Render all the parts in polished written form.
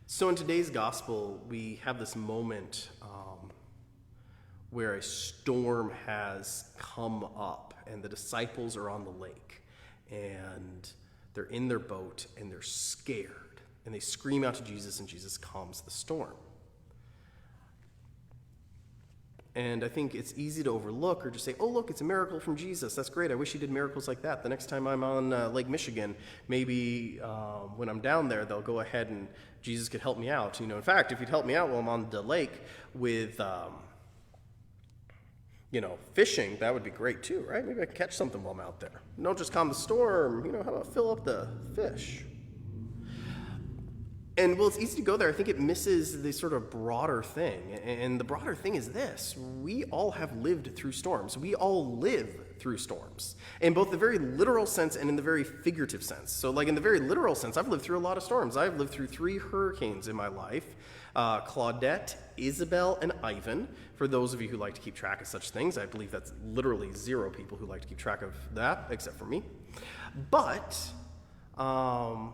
So in today's gospel, we have this moment where a storm has come up and the disciples are on the lake and they're in their boat and they're scared and they scream out to Jesus and Jesus calms the storm. And I think it's easy to overlook or just say, oh, look, it's a miracle from Jesus. That's great. I wish he did miracles like that. The next time I'm on Lake Michigan, maybe when I'm down there, they'll go ahead and Jesus could help me out. In fact, if he'd help me out while I'm on the lake with, fishing, that would be great too, right? Maybe I can catch something while I'm out there. Don't just calm the storm. How about fill up the fish? And it's easy to go there. I think it misses the sort of broader thing. And the broader thing is this. We all have lived through storms. We all live through storms. In both the very literal sense and in the very figurative sense. So like in the very literal sense, I've lived through a lot of storms. I've lived through 3 hurricanes in my life. Claudette, Isabel, and Ivan. For those of you who like to keep track of such things, I believe that's literally 0 people who like to keep track of that, except for me. But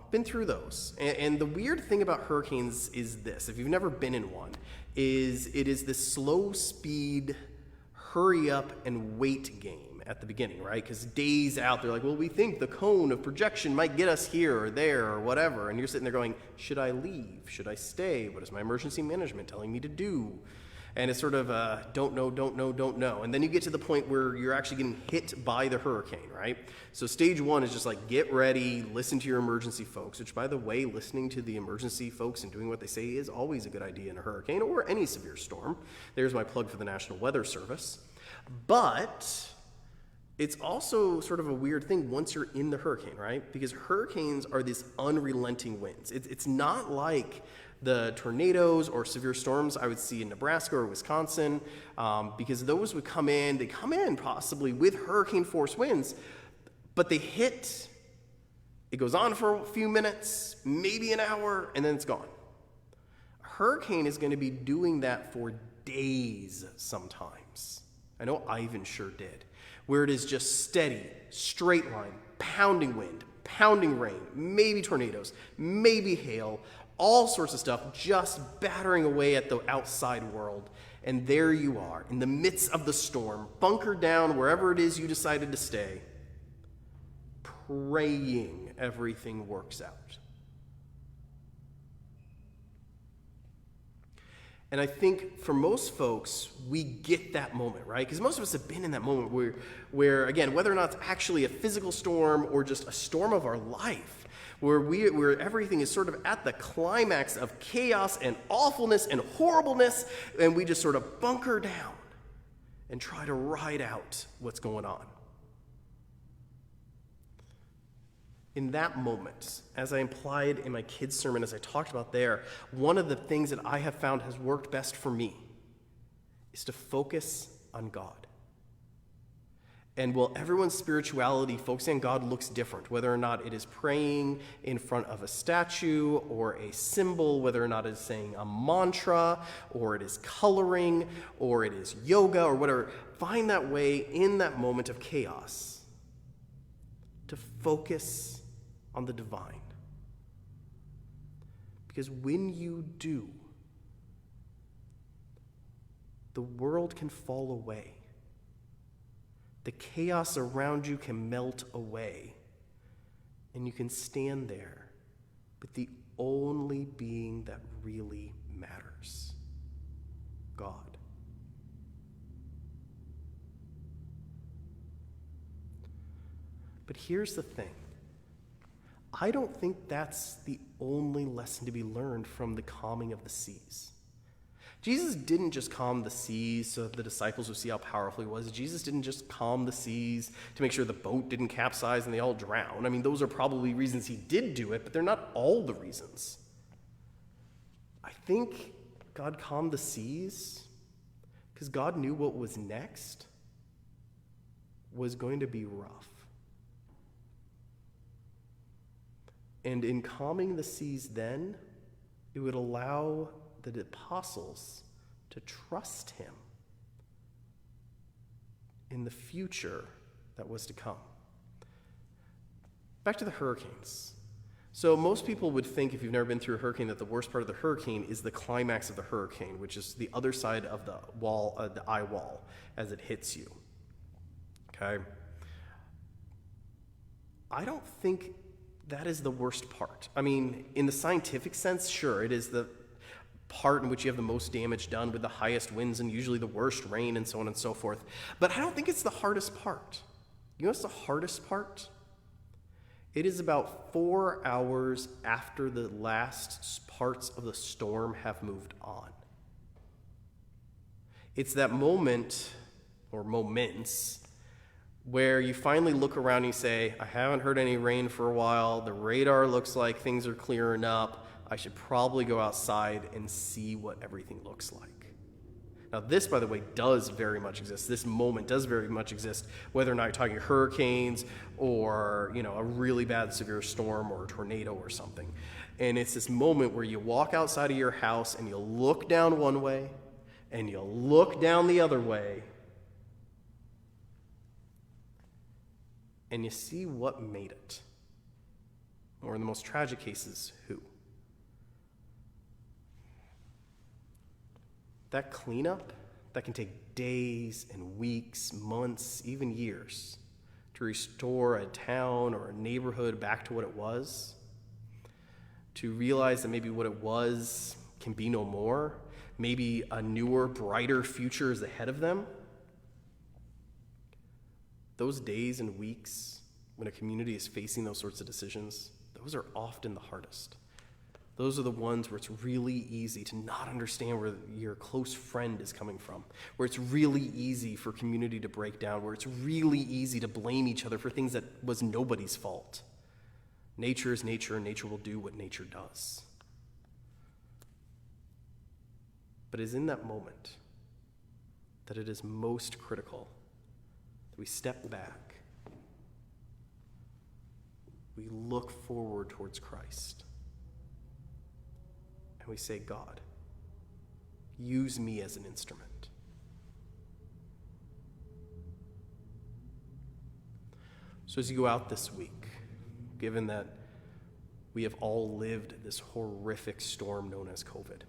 been through those. And the weird thing about hurricanes is this. If you've never been in one, it is this slow speed, hurry up and wait game at the beginning, right? Because days out, they're like, well, we think the cone of projection might get us here or there or whatever. And you're sitting there going, should I leave? Should I stay? What is my emergency management telling me to do? And it's sort of don't know. And then you get to the point where you're actually getting hit by the hurricane, right? So stage 1 is just like, get ready, listen to your emergency folks, which, by the way, listening to the emergency folks and doing what they say is always a good idea in a hurricane or any severe storm. There's my plug for the National Weather Service. But it's also sort of a weird thing once you're in the hurricane, right? Because hurricanes are these unrelenting winds. It's not like the tornadoes or severe storms I would see in Nebraska or Wisconsin, because those would come in, they come in possibly with hurricane force winds, but they hit, it goes on for a few minutes, maybe an hour, and then it's gone. A hurricane is going to be doing that for days sometimes. I know Ivan sure did, where it is just steady, straight line, pounding wind, pounding rain, maybe tornadoes, maybe hail, all sorts of stuff just battering away at the outside world. And there you are, in the midst of the storm, bunkered down wherever it is you decided to stay, praying everything works out. And I think for most folks, we get that moment, right? Because most of us have been in that moment where, again, whether or not it's actually a physical storm or just a storm of our life, where everything is sort of at the climax of chaos and awfulness and horribleness, and we just sort of bunker down and try to ride out what's going on. In that moment, as I implied in my kids' sermon, as I talked about there, one of the things that I have found has worked best for me is to focus on God. And while everyone's spirituality, focusing on God, looks different, whether or not it is praying in front of a statue or a symbol, whether or not it is saying a mantra, or it is coloring, or it is yoga, or whatever, find that way in that moment of chaos to focus on the divine. Because when you do, the world can fall away. The chaos around you can melt away, and you can stand there with the only being that really matters, God. But here's the thing. I don't think that's the only lesson to be learned from the calming of the seas. Jesus didn't just calm the seas so that the disciples would see how powerful he was. Jesus didn't just calm the seas to make sure the boat didn't capsize and they all drown. I mean, those are probably reasons he did do it, but they're not all the reasons. I think God calmed the seas because God knew what was next was going to be rough. And in calming the seas then, it would allow the apostles to trust him in the future that was to come. Back to the hurricanes. So most people would think, if you've never been through a hurricane, that the worst part of the hurricane is the climax of the hurricane, which is the other side of the wall, the eye wall, as it hits you. Okay? I don't think that is the worst part. I mean, in the scientific sense, sure, it is the part in which you have the most damage done with the highest winds and usually the worst rain and so on and so forth. But I don't think it's the hardest part. You know what's the hardest part? It is about 4 hours after the last parts of the storm have moved on. It's that moment, or moments, where you finally look around and you say, I haven't heard any rain for a while, the radar looks like things are clearing up, I should probably go outside and see what everything looks like. Now this, by the way, does very much exist. This moment does very much exist, whether or not you're talking hurricanes or, a really bad severe storm or a tornado or something. And it's this moment where you walk outside of your house and you look down one way and you look down the other way and you see what made it. Or in the most tragic cases, who. That cleanup, that can take days and weeks, months, even years to restore a town or a neighborhood back to what it was, to realize that maybe what it was can be no more, maybe a newer, brighter future is ahead of them. Those days and weeks when a community is facing those sorts of decisions, those are often the hardest. Those are the ones where it's really easy to not understand where your close friend is coming from, where it's really easy for community to break down, where it's really easy to blame each other for things that was nobody's fault. Nature is nature, and nature will do what nature does. But it is in that moment that it is most critical that we step back, we look forward towards Christ, and we say, God, use me as an instrument. So as you go out this week, given that we have all lived this horrific storm known as COVID,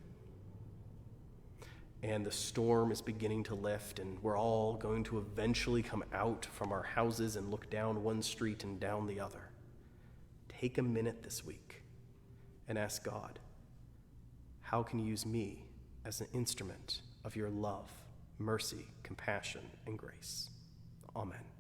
and the storm is beginning to lift, and we're all going to eventually come out from our houses and look down one street and down the other, take a minute this week and ask God, how can you use me as an instrument of your love, mercy, compassion, and grace? Amen.